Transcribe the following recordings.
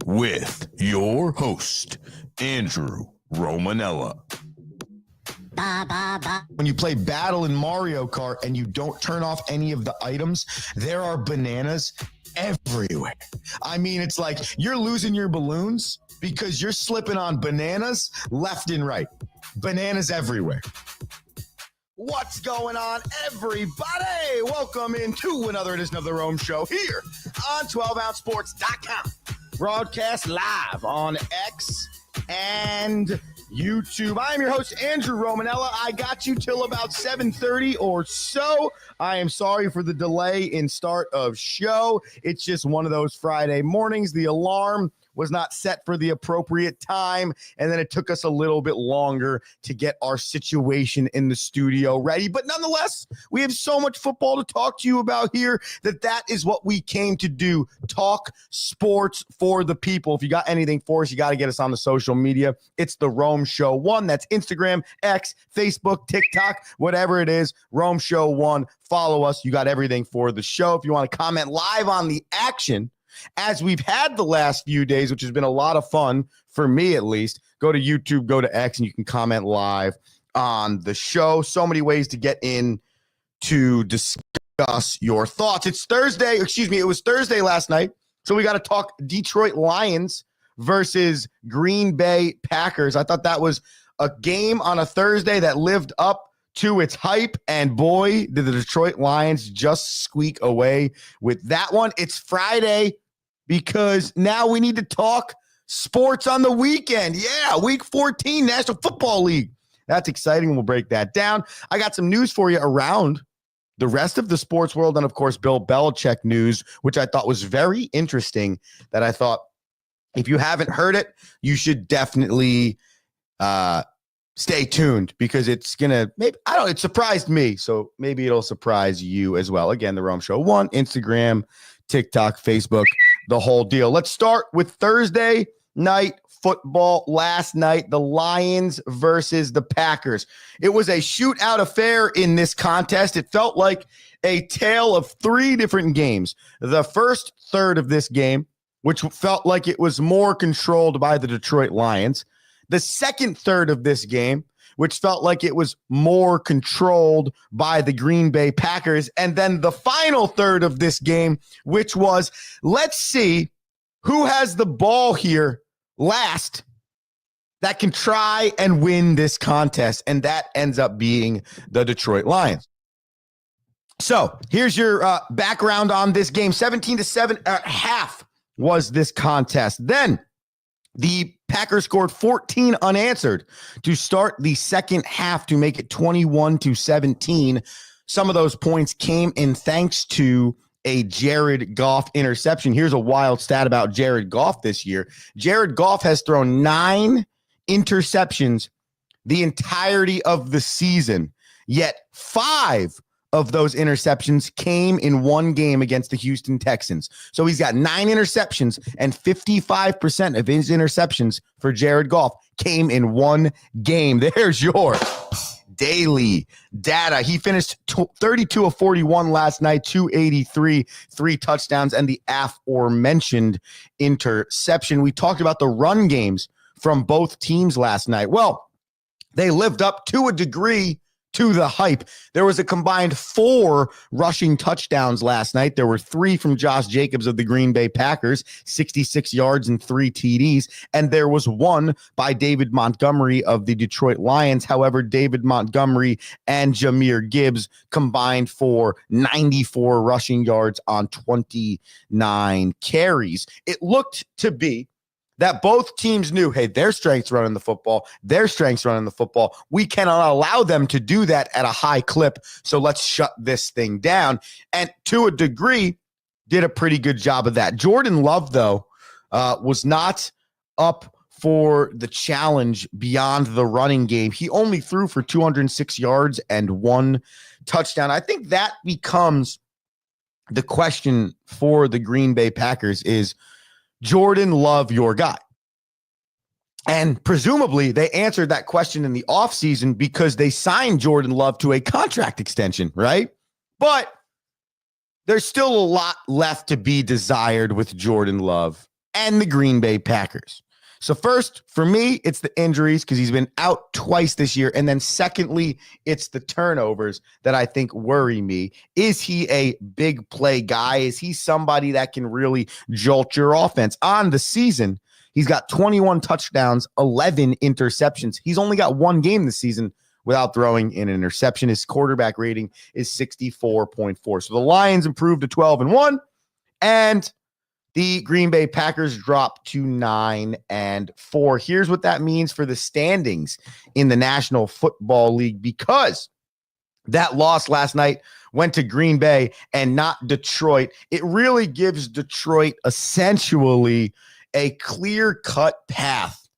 With your host, Andrew Romanella. When you play Battle in Mario Kart and you don't turn off any of the items, there are bananas everywhere. I mean, it's like you're losing your balloons because you're slipping on bananas left and right. Bananas everywhere. What's going on, everybody? Welcome into another edition of the Rome Show here on 12ouncesports.com. Broadcast live on X and YouTube. I am your host, Andrew Romanella. I got you till about 7:30 or so. I am sorry for the delay in start of show. It's just one of those Friday mornings. The alarm was not set for the appropriate time, and then it took us a little bit longer to get our situation in the studio ready. But nonetheless, we have so much football to talk to you about here that is what we came to do, talk sports for the people. If you got anything for us, you got to get us on the social media. It's the Rome Show 1. That's Instagram, X, Facebook, TikTok, whatever it is, Rome Show 1. Follow us. You got everything for the show. If you want to comment live on the action, as we've had the last few days, which has been a lot of fun for me, at least, go to YouTube, go to X, and you can comment live on the show. So many ways to get in to discuss your thoughts. It's Thursday. It was Thursday last night. So we got to talk Detroit Lions versus Green Bay Packers. I thought that was a game on a Thursday that lived up to its hype, and boy, did the Detroit Lions just squeak away with that one. It's Friday because now we need to talk sports on the weekend. Yeah, week 14, National Football League. That's exciting. We'll break that down. I got some news for you around the rest of the sports world, and of course, Bill Belichick news, which I thought was very interesting, that I thought if you haven't heard it, you should definitely stay tuned, because it's going to, maybe, I don't know, it surprised me. So maybe it'll surprise you as well. Again, the Rome Show 1, Instagram, TikTok, Facebook, the whole deal. Let's start with Thursday night football last night, the Lions versus the Packers. It was a shootout affair in this contest. It felt like a tale of three different games. The first third of this game, which felt like it was more controlled by the Detroit Lions. The second third of this game, which felt like it was more controlled by the Green Bay Packers. And then the final third of this game, which was, let's see who has the ball here last that can try and win this contest. And that ends up being the Detroit Lions. So here's your background on this game. 17-7 at half was this contest. Then the Packers scored 14 unanswered to start the second half to make it 21-17. Some of those points came in thanks to a Jared Goff interception. Here's a wild stat about Jared Goff this year. Jared Goff has thrown 9 interceptions the entirety of the season, yet 5 of those interceptions came in one game against the Houston Texans. So he's got 9 interceptions, and 55% of his interceptions for Jared Goff came in one game. There's your daily data. He finished 32 of 41 last night, 283, 3 touchdowns, and the aforementioned interception. We talked about the run games from both teams last night. Well, they lived up to a degree to the hype. There was a combined 4 rushing touchdowns last night. There were 3 from Josh Jacobs of the Green Bay Packers, 66 yards and 3 TDs. And there was 1 by David Montgomery of the Detroit Lions. However, David Montgomery and Jahmyr Gibbs combined for 94 rushing yards on 29 carries. It looked to be that both teams knew, hey, their strengths running the football, we cannot allow them to do that at a high clip, so let's shut this thing down. And to a degree, did a pretty good job of that. Jordan Love, though, was not up for the challenge beyond the running game. He only threw for 206 yards and 1 touchdown. I think that becomes the question for the Green Bay Packers is, Jordan Love your guy? And presumably they answered that question in the offseason because they signed Jordan Love to a contract extension, right? But there's still a lot left to be desired with Jordan Love and the Green Bay Packers. So first, for me, it's the injuries because he's been out twice this year. And then secondly, it's the turnovers that I think worry me. Is he a big play guy? Is he somebody that can really jolt your offense? On the season, he's got 21 touchdowns, 11 interceptions. He's only got one game this season without throwing an interception. His quarterback rating is 64.4. So the Lions improved to 12-1, and the Green Bay Packers dropped to 9-4. Here's what that means for the standings in the National Football League, because that loss last night went to Green Bay and not Detroit. It really gives Detroit essentially a clear-cut path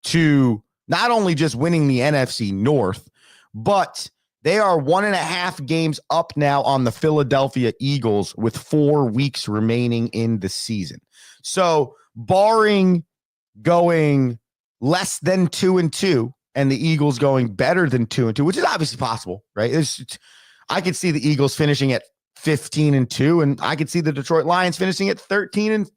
to not only just winning the NFC North, but they are 1.5 games up now on the Philadelphia Eagles with 4 weeks remaining in the season. So barring going less than 2-2 and the Eagles going better than 2-2, which is obviously possible, right? I could see the Eagles finishing at 15-2, and I could see the Detroit Lions finishing at 13-4.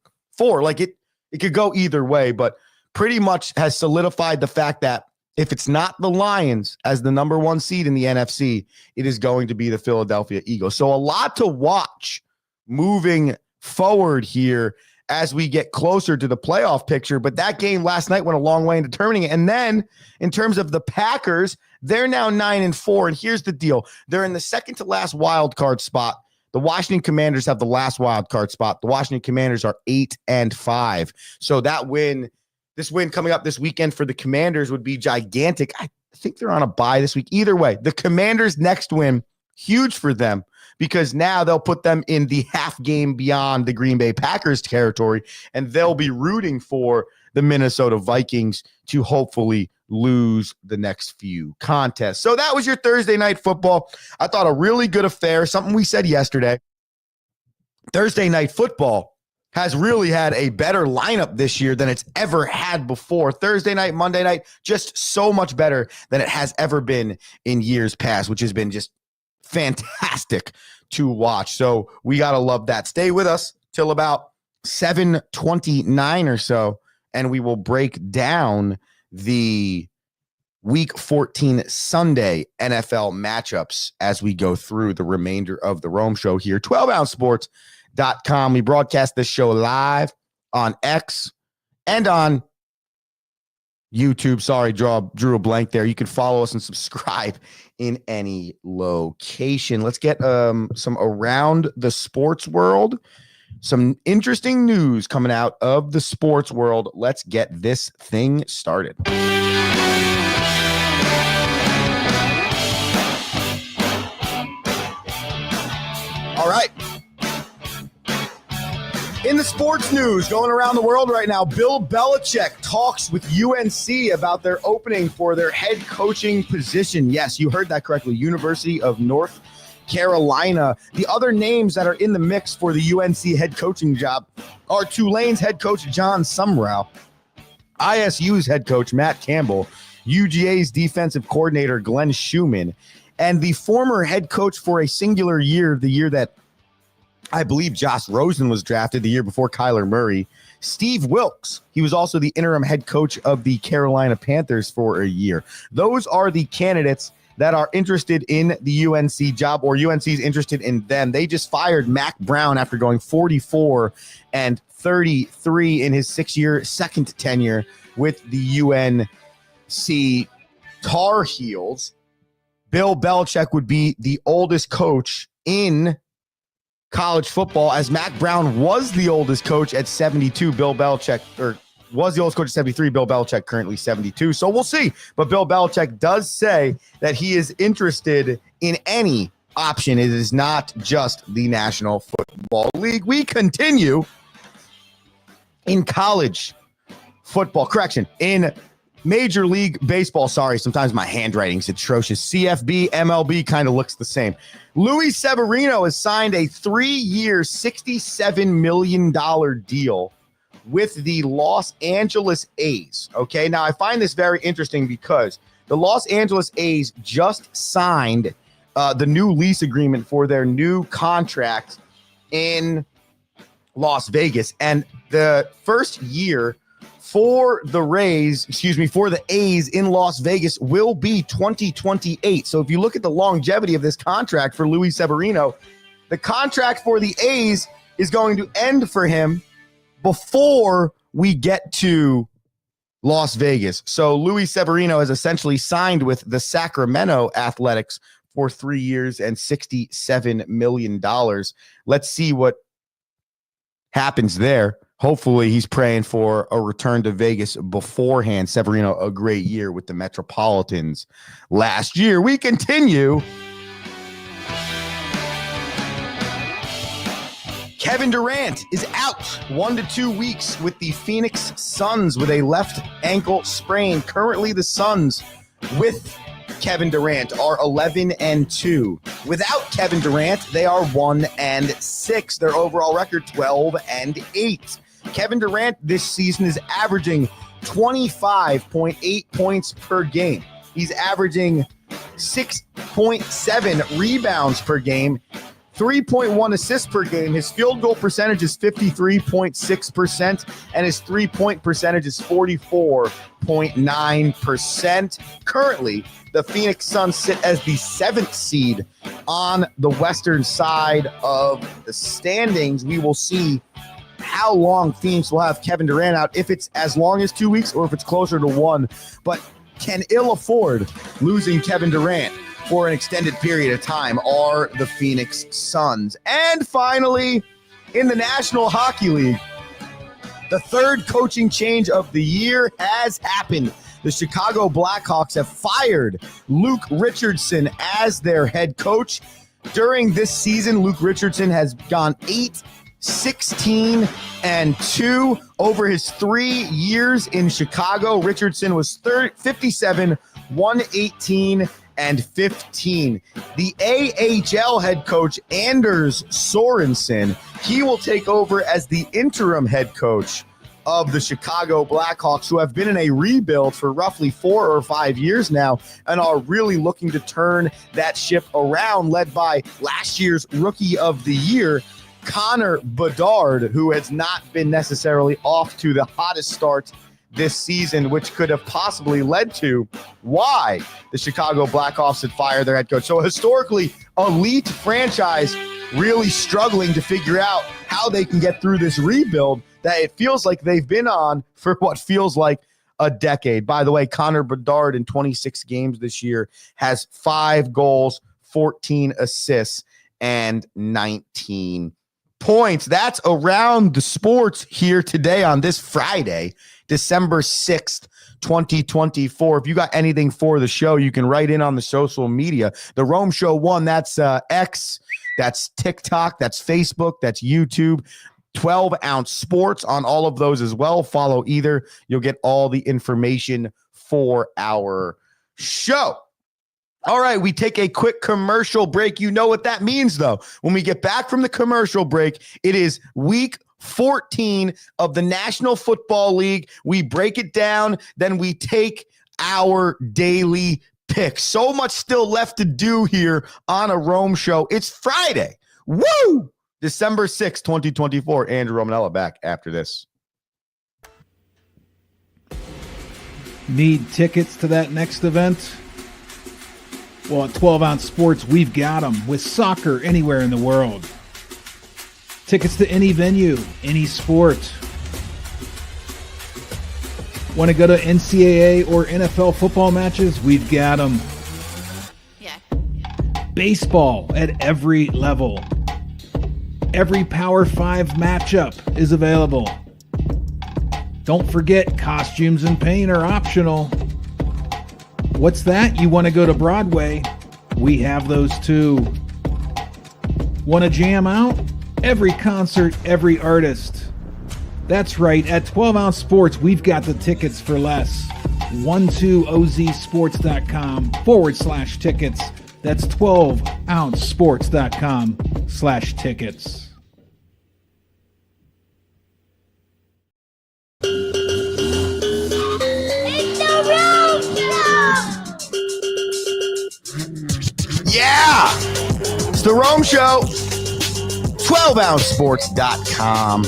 Like it could go either way, but pretty much has solidified the fact that if it's not the Lions as the number 1 seed in the NFC, it is going to be the Philadelphia Eagles. So a lot to watch moving forward here as we get closer to the playoff picture. But that game last night went a long way in determining it. And then in terms of the Packers, they're now 9-4. And here's the deal. They're in the second to last wild card spot. The Washington Commanders have the last wild card spot. The Washington Commanders are 8-5. So this win coming up this weekend for the Commanders would be gigantic. I think they're on a bye this week. Either way, the Commanders' next win, huge for them, because now they'll put them in the half game beyond the Green Bay Packers territory, and they'll be rooting for the Minnesota Vikings to hopefully lose the next few contests. So that was your Thursday night football. I thought a really good affair, something we said yesterday. Thursday night football has really had a better lineup this year than it's ever had before. Thursday night, Monday night, just so much better than it has ever been in years past, which has been just fantastic to watch. So we got to love that. Stay with us till about 7:29 or so, and we will break down the Week 14 Sunday NFL matchups as we go through the remainder of the Rome Show here. 12ouncesports.com. We broadcast this show live on X and on YouTube. Sorry, drew a blank there. You can follow us and subscribe in any location. Let's get some around the sports world. Some interesting news coming out of the sports world. Let's get this thing started. All right. In the sports news going around the world right now, Bill Belichick talks with UNC about their opening for their head coaching position. Yes, you heard that correctly. University of North Carolina. The other names that are in the mix for the UNC head coaching job are Tulane's head coach John Sumrall, ISU's head coach Matt Campbell, UGA's defensive coordinator Glenn Schumann, and the former head coach for a singular year, the year that I believe Josh Rosen was drafted, the year before Kyler Murray, Steve Wilkes. He was also the interim head coach of the Carolina Panthers for a year. Those are the candidates that are interested in the UNC job, or UNC's interested in them. They just fired Mac Brown after going 44-33 in his 6-year second tenure with the UNC Tar Heels. Bill Belichick would be the oldest coach in college football, as Mac Brown was the oldest coach at 72. Bill Belichick, or was the oldest coach at 73. Bill Belichick currently 72. So we'll see. But Bill Belichick does say that he is interested in any option. It is not just the National Football League. We continue in college football. Correction, in Major League Baseball. Sorry, sometimes my handwriting's atrocious. CFB, MLB kind of looks the same. Luis Severino has signed a 3-year, $67 million deal with the Los Angeles A's. Okay, now I find this very interesting because the Los Angeles A's just signed the new lease agreement for their new contract in Las Vegas. And the first year for the A's in Las Vegas will be 2028. So if you look at the longevity of this contract for Luis Severino, the contract for the A's is going to end for him before we get to Las Vegas. So Luis Severino has essentially signed with the Sacramento Athletics for 3 years and $67 million. Let's see what happens there. Hopefully he's praying for a return to Vegas beforehand. Severino, a great year with the Metropolitans last year. We continue. Kevin Durant is out 1 to 2 weeks with the Phoenix Suns with a left ankle sprain. Currently, the Suns with Kevin Durant are 11-2. Without Kevin Durant, they are 1-6. Their overall record 12-8. Kevin Durant this season is averaging 25.8 points per game. He's averaging 6.7 rebounds per game, 3.1 assists per game. His field goal percentage is 53.6%, and his three-point percentage is 44.9%. Currently, the Phoenix Suns sit as the 7th seed on the western side of the standings. We will see how long Phoenix will have Kevin Durant out, if it's as long as 2 weeks or if it's closer to 1, but can ill afford losing Kevin Durant for an extended period of time are the Phoenix Suns. And finally, in the National Hockey League, the third coaching change of the year has happened. The Chicago Blackhawks have fired Luke Richardson as their head coach. During this season, Luke Richardson has gone 8-16-2 over his 3 years in Chicago. Richardson was 57, 118, and 15. The AHL head coach, Anders Sorensen, he will take over as the interim head coach of the Chicago Blackhawks, who have been in a rebuild for roughly 4 or 5 years now and are really looking to turn that ship around, led by last year's Rookie of the Year, Connor Bedard, who has not been necessarily off to the hottest start this season, which could have possibly led to why the Chicago Blackhawks had fired their head coach. So historically, elite franchise really struggling to figure out how they can get through this rebuild that it feels like they've been on for what feels like a decade. By the way, Connor Bedard in 26 games this year has 5 goals, 14 assists, and 19 points. That's around the sports here today on this Friday, December 6th, 2024. If you got anything for the show, you can write in on the social media. The Rome Show 1, that's X, that's TikTok, that's Facebook, that's YouTube. 12-ounce sports on all of those as well. Follow either. You'll get all the information for our show. All right, we take a quick commercial break. You know what that means, though. When we get back from the commercial break, it is week 14 of the National Football League. We break it down, then we take our daily picks. So much still left to do here on a Rome Show. It's Friday. Woo! December 6th, 2024. Andrew Romanella back after this. Need tickets to that next event? Well, at 12-ounce sports, we've got them with soccer anywhere in the world. Tickets to any venue, any sport. Want to go to NCAA or NFL football matches? We've got them. Yeah. Baseball at every level. Every Power 5 matchup is available. Don't forget, costumes and paint are optional. What's that? You want to go to Broadway? We have those too. Want to jam out? Every concert, every artist. That's right. At 12-ounce sports, we've got the tickets for less. 12ozsports.com/tickets. That's 12ouncesports.com/tickets. Yeah! It's the Rome Show. 12ouncesports.com,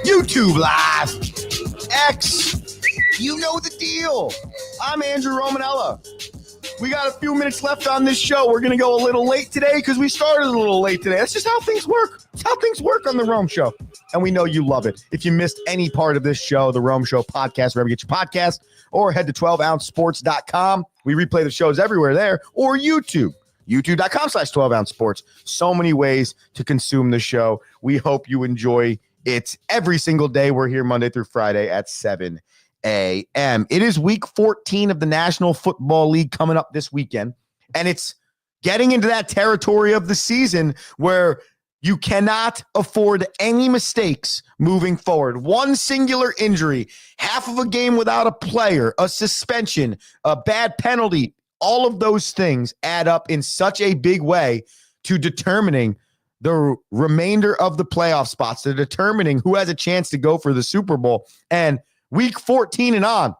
YouTube Live, X. You know the deal. I'm Andrew Romanella. We got a few minutes left on this show. We're going to go a little late today because we started a little late today. That's just how things work. It's how things work on the Rome Show. And we know you love it. If you missed any part of this show, the Rome Show podcast, wherever you get your podcast, or head to 12ouncesports.com. We replay the shows everywhere there, or YouTube. YouTube.com/12ouncesports. So many ways to consume the show. We hope you enjoy it every single day. We're here Monday through Friday at 7 a.m. It is week 14 of the National Football League coming up this weekend, and it's getting into that territory of the season where you cannot afford any mistakes moving forward. One singular injury, half of a game without a player, a suspension, a bad penalty, all of those things add up in such a big way to determining the remainder of the playoff spots, to determining who has a chance to go for the Super Bowl. And week 14 and on,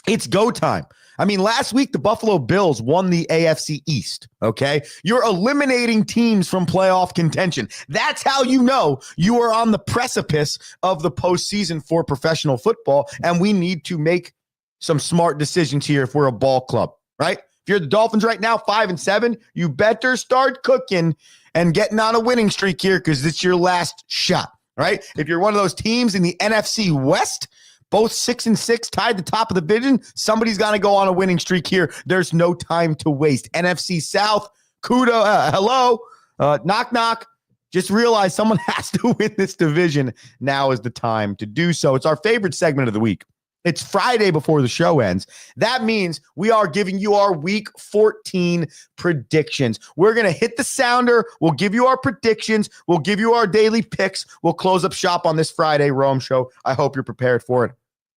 it's go time. I mean, last week, the Buffalo Bills won the AFC East, okay? You're eliminating teams from playoff contention. That's how you know you are on the precipice of the postseason for professional football, and we need to make some smart decisions here if we're a ball club, right? If you're the Dolphins right now, 5-7, you better start cooking and getting on a winning streak here because it's your last shot, right? If you're one of those teams in the NFC West, both 6-6, tied the top of the division, somebody's got to go on a winning streak here. There's no time to waste. NFC South, hello, knock, knock. Just realize someone has to win this division. Now is the time to do so. It's our favorite segment of the week. It's Friday before the show ends. That means we are giving you our week 14 predictions. We're going to hit the sounder. We'll give you our predictions. We'll give you our daily picks. We'll close up shop on this Friday Rome Show. I hope you're prepared for it.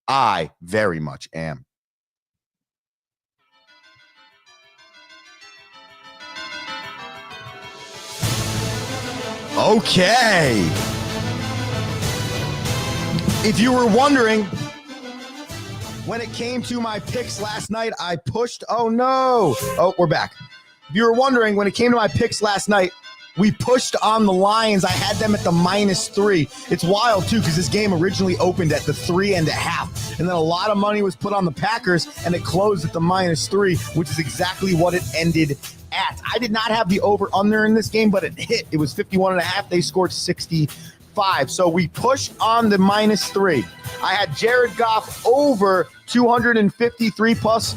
I very much am. Okay. If you were wondering, when it came to my picks last night, I pushed. Oh, no. Oh, we're back. If you were wondering, when it came to my picks last night, we pushed on the Lions. I had them at the -3. It's wild, too, because this game originally opened at the 3.5. And then a lot of money was put on the Packers, and it closed at the -3, which is exactly what it ended at. I did not have the over-under in this game, but it hit. It was 51.5. They scored 65. So we pushed on the -3. I had Jared Goff over 253 plus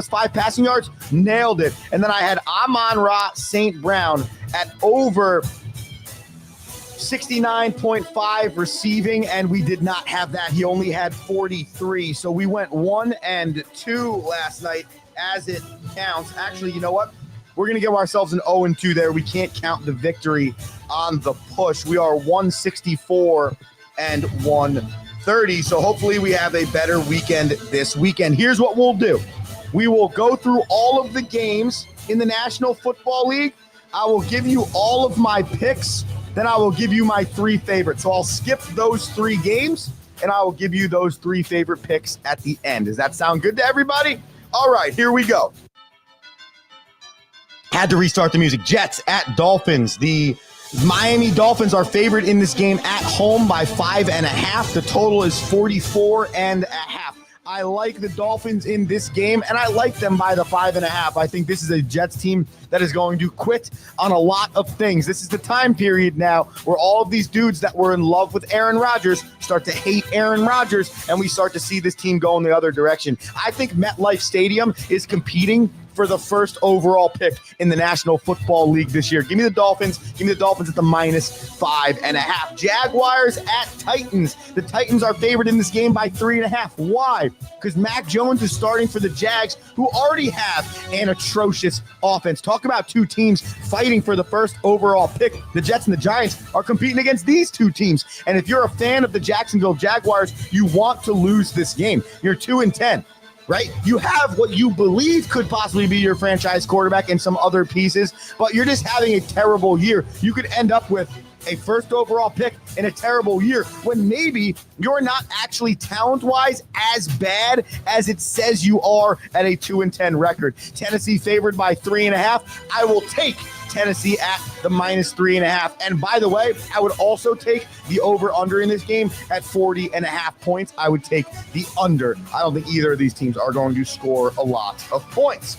5 passing yards. Nailed it. And then I had Amon-Ra St. Brown at over 69.5 receiving, and we did not have that. He only had 43. So we went 1-2 last night as it counts. Actually, you know what? We're going to give ourselves an 0-2 there. We can't count the victory on the push. We are 164 and 130. So hopefully we have a better weekend this weekend. Here's what we'll do. We will go through all of the games in the National Football League. I will give you all of my picks. Then I will give you my 3 favorites. So I'll skip those 3 games, and I will give you those 3 favorite picks at the end. Does that sound good to everybody? All right, here we go. Had to restart the music. Jets at Dolphins. The Miami Dolphins are favored in this game at home by 5.5. The total is 44.5. I like the Dolphins in this game, and I like them by the 5.5. I think this is a Jets team that is going to quit on a lot of things. This is the time period now where all of these dudes that were in love with Aaron Rodgers start to hate Aaron Rodgers, and we start to see this team go in the other direction. I think MetLife Stadium is competing for the first overall pick in the National Football League this year. Give me the Dolphins. Give me the Dolphins at the -5.5. Jaguars at Titans. The Titans are favored in this game by 3.5. Why? Because Mac Jones is starting for the Jags, who already have an atrocious offense. Talk about 2 teams fighting for the first overall pick. The Jets and the Giants are competing against these 2 teams. And if you're a fan of the Jacksonville Jaguars, you want to lose this game. You're 2-10. Right? You have what you believe could possibly be your franchise quarterback and some other pieces, but you're just having a terrible year. You could end up with a first overall pick in a terrible year when maybe you're not actually talent-wise as bad as it says you are at a 2-10 record. Tennessee favored by 3.5. I will take Tennessee at the -3.5. And by the way, I would also take the over-under in this game at 40.5 points. I would take the under. I don't think either of these teams are going to score a lot of points.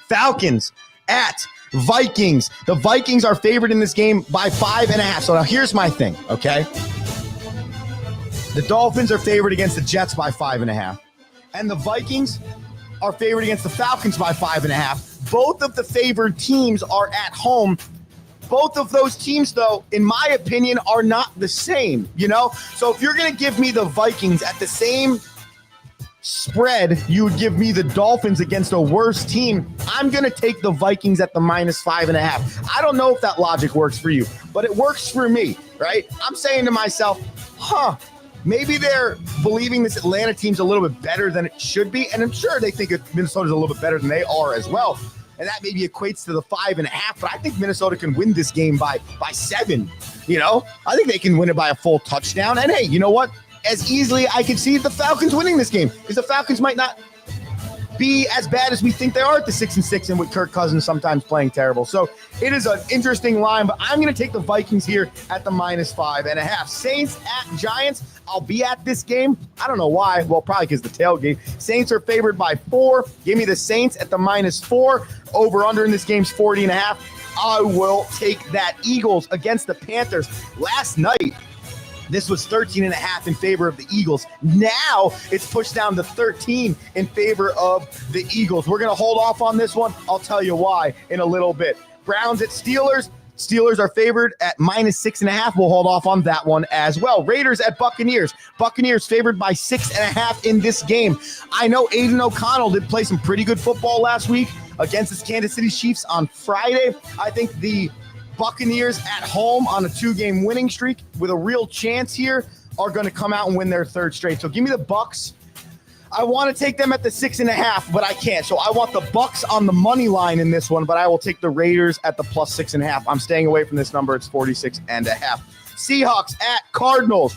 Falcons at Vikings. The Vikings are favored in this game by 5.5. So now here's my thing, okay? The Dolphins are favored against the Jets by 5.5. And the Vikings are favored against the Falcons by 5.5. Both of the favored teams are at home. Both of those teams, though, in my opinion, are not the same, you know? So if you're going to give me the Vikings at the same spread, you would give me the Dolphins against a worse team. I'm going to take the Vikings at the -5.5. I don't know if that logic works for you, but it works for me, right? I'm saying to myself, maybe they're believing this Atlanta team's a little bit better than it should be, and I'm sure they think Minnesota's a little bit better than they are as well. And that maybe equates to the 5.5, but I think Minnesota can win this game by 7. You know, I think they can win it by a full touchdown. And hey, you know what? As easily I can see the Falcons winning this game because the Falcons might not be as bad as we think they are at the 6-6 and with Kirk Cousins sometimes playing terrible. So it is an interesting line, but I'm going to take the Vikings here at the -5.5. Saints at Giants. I'll be at this game. I don't know why. Well, probably because the tailgate. Saints are favored by 4. Give me the Saints at the -4. Over under in this game's 40.5. I will take that. Eagles against the Panthers. Last night, this was 13.5 in favor of the Eagles. Now it's pushed down to 13 in favor of the Eagles. We're going to hold off on this one. I'll tell you why in a little bit. Browns at Steelers. Steelers are favored at -6.5. We'll hold off on that one as well. Raiders at Buccaneers. Buccaneers favored by 6.5 in this game. I know Aiden O'Connell did play some pretty good football last week against the Kansas City Chiefs on Friday. I think the Buccaneers at home on a 2-game winning streak with a real chance here are going to come out and win their third straight. So give me the Bucs. I want to take them at the 6.5, but I can't. So I want the Bucs on the money line in this one, but I will take the Raiders at the +6.5. I'm staying away from this number. It's 46.5. Seahawks at Cardinals.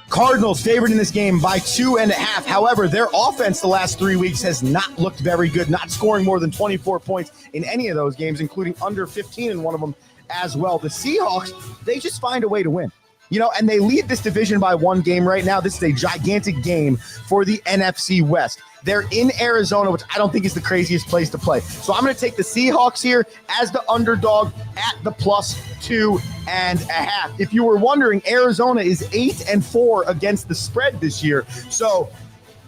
Cardinals favored in this game by 2.5. However, their offense the last 3 weeks has not looked very good, not scoring more than 24 points in any of those games, including under 15 in one of them as well. The Seahawks, they just find a way to win. You know, and they lead this division by 1 game right now. This is a gigantic game for the NFC West. They're in Arizona, which I don't think is the craziest place to play. So I'm going to take the Seahawks here as the underdog at the +2.5. If you were wondering, Arizona is 8-4 against the spread this year. So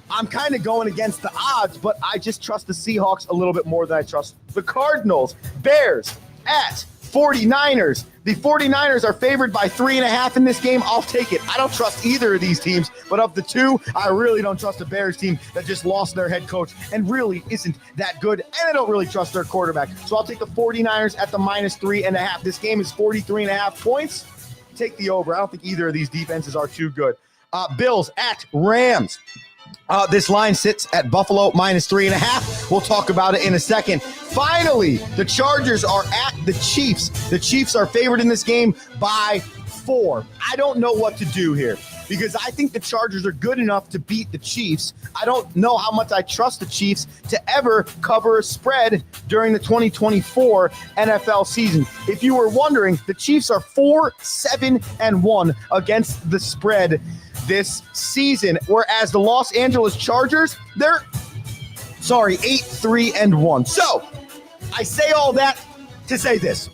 I'm kind of going against the odds, but I just trust the Seahawks a little bit more than I trust the Cardinals. Bears at 49ers. The 49ers are favored by 3.5 in this game. I'll take it. I don't trust either of these teams, but of the two, I really don't trust the Bears team that just lost their head coach and really isn't that good, and I don't really trust their quarterback. So I'll take the 49ers at the -3.5. This game is 43.5 points. Take the over. I don't think either of these defenses are too good. Bills at Rams. This line sits at Buffalo -3.5. We'll talk about it in a second. Finally, the Chargers are at the Chiefs. The Chiefs are favored in this game by 4. I don't know what to do here because I think the Chargers are good enough to beat the Chiefs. I don't know how much I trust the Chiefs to ever cover a spread during the 2024 NFL season. If you were wondering, the Chiefs are 4-7-1 against the spread this season, whereas the Los Angeles Chargers, they're 8-3-1. So I say all that to say this.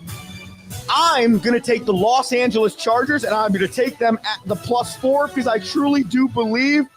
I'm going to take the Los Angeles Chargers, and I'm going to take them at the +4 because I truly do believe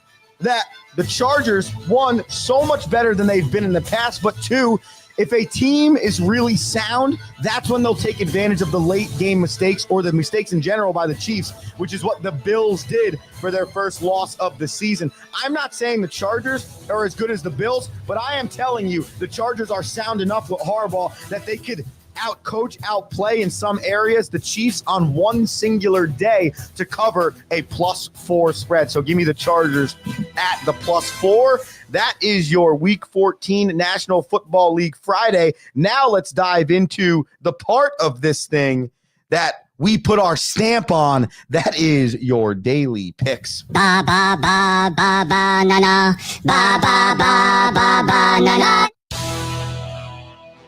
that the Chargers, 1, so much better than they've been in the past, but 2, if a team is really sound, that's when they'll take advantage of the late game mistakes or the mistakes in general by the Chiefs, which is what the Bills did for their first loss of the season. I'm not saying the Chargers are as good as the Bills, but I am telling you the Chargers are sound enough with Harbaugh that they could outcoach, outplay in some areas the Chiefs on one singular day to cover a +4 spread. So give me the Chargers at the +4. That is your Week 14 National Football League Friday. Now let's dive into the part of this thing that we put our stamp on. That is your daily picks. Ba ba ba ba ba na na. Ba ba ba ba ba na na.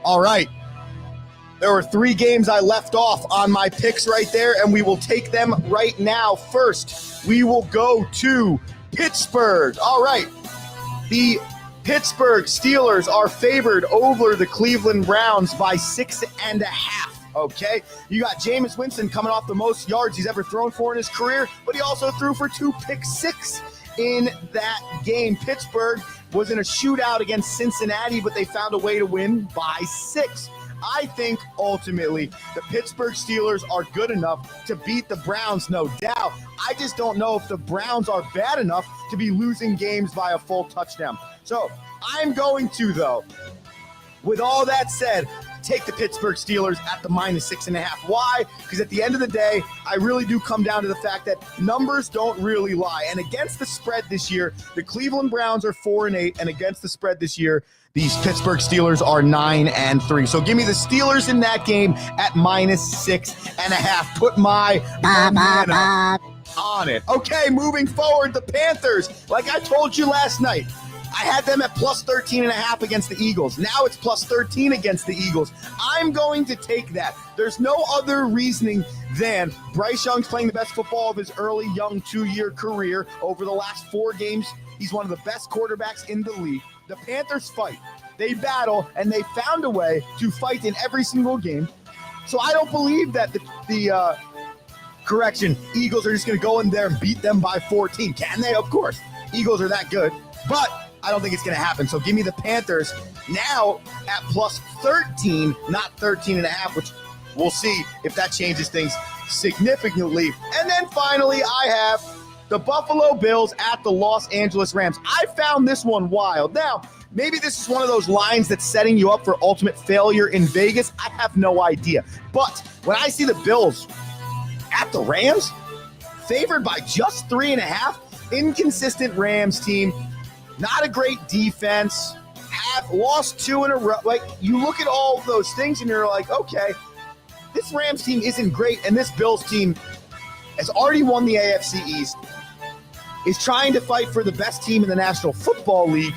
All right. There were 3 games I left off on my picks right there, and we will take them right now. First, we will go to Pittsburgh. All right. The Pittsburgh Steelers are favored over the Cleveland Browns by 6.5. Okay, you got Jameis Winston coming off the most yards he's ever thrown for in his career, but he also threw for 2 pick-6 in that game. Pittsburgh was in a shootout against Cincinnati, but they found a way to win by 6. I think ultimately the Pittsburgh Steelers are good enough to beat the Browns, no doubt. I just don't know if the Browns are bad enough to be losing games by a full touchdown. So I'm going to, though, with all that said, take the Pittsburgh Steelers at the -6.5. Why? Because at the end of the day, I really do come down to the fact that numbers don't really lie. And against the spread this year, the Cleveland Browns are 4-8, and against the spread this year, these Pittsburgh Steelers are 9-3. So give me the Steelers in that game at -6.5. Put my banana on it. Okay, moving forward, the Panthers. Like I told you last night, I had them at +13.5 against the Eagles. Now it's +13 against the Eagles. I'm going to take that. There's no other reasoning than Bryce Young's playing the best football of his early, young 2-year career. Over the last 4 games, he's one of the best quarterbacks in the league. The Panthers fight. They battle, and they found a way to fight in every single game. So I don't believe that the Eagles are just going to go in there and beat them by 14. Can they? Of course. Eagles are that good. But I don't think it's going to happen. So give me the Panthers now at +13, not 13.5, which we'll see if that changes things significantly. And then finally, I have the Buffalo Bills at the Los Angeles Rams. I found this one wild. Now, maybe this is one of those lines that's setting you up for ultimate failure in Vegas. I have no idea. But when I see the Bills at the Rams, favored by just 3.5, inconsistent Rams team, not a great defense, have lost 2 in a row. Like, you look at all of those things and you're like, okay, this Rams team isn't great, and this Bills team has already won the AFC East, is trying to fight for the best team in the National Football League,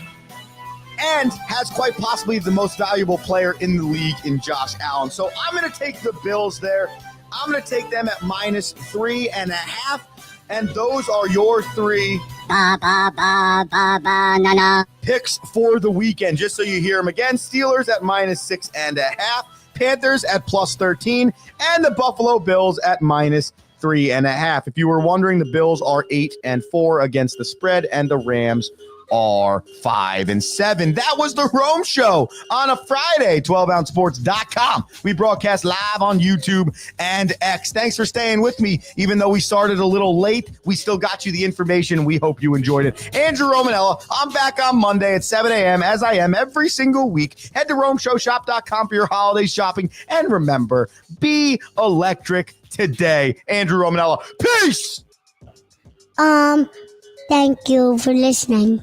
and has quite possibly the most valuable player in the league in Josh Allen. So I'm going to take the Bills there. I'm going to take them at -3.5. And those are your 3 Ba ba ba ba ba na na. picks for the weekend. Just so you hear them again, Steelers at -6.5, Panthers at +13, and the Buffalo Bills at -3.5. If you were wondering, the Bills are 8-4 against the spread, and the Rams are 5-7. That was the Rome Show on a Friday, 12ouncesports.com. We broadcast live on YouTube and X. Thanks for staying with me. Even though we started a little late, we still got you the information. We hope you enjoyed it. Andrew Romanella, I'm back on Monday at 7 a.m. as I am every single week. Head to RomeShowShop.com for your holiday shopping. And remember, be electric today. Andrew Romanella, peace! Thank you for listening.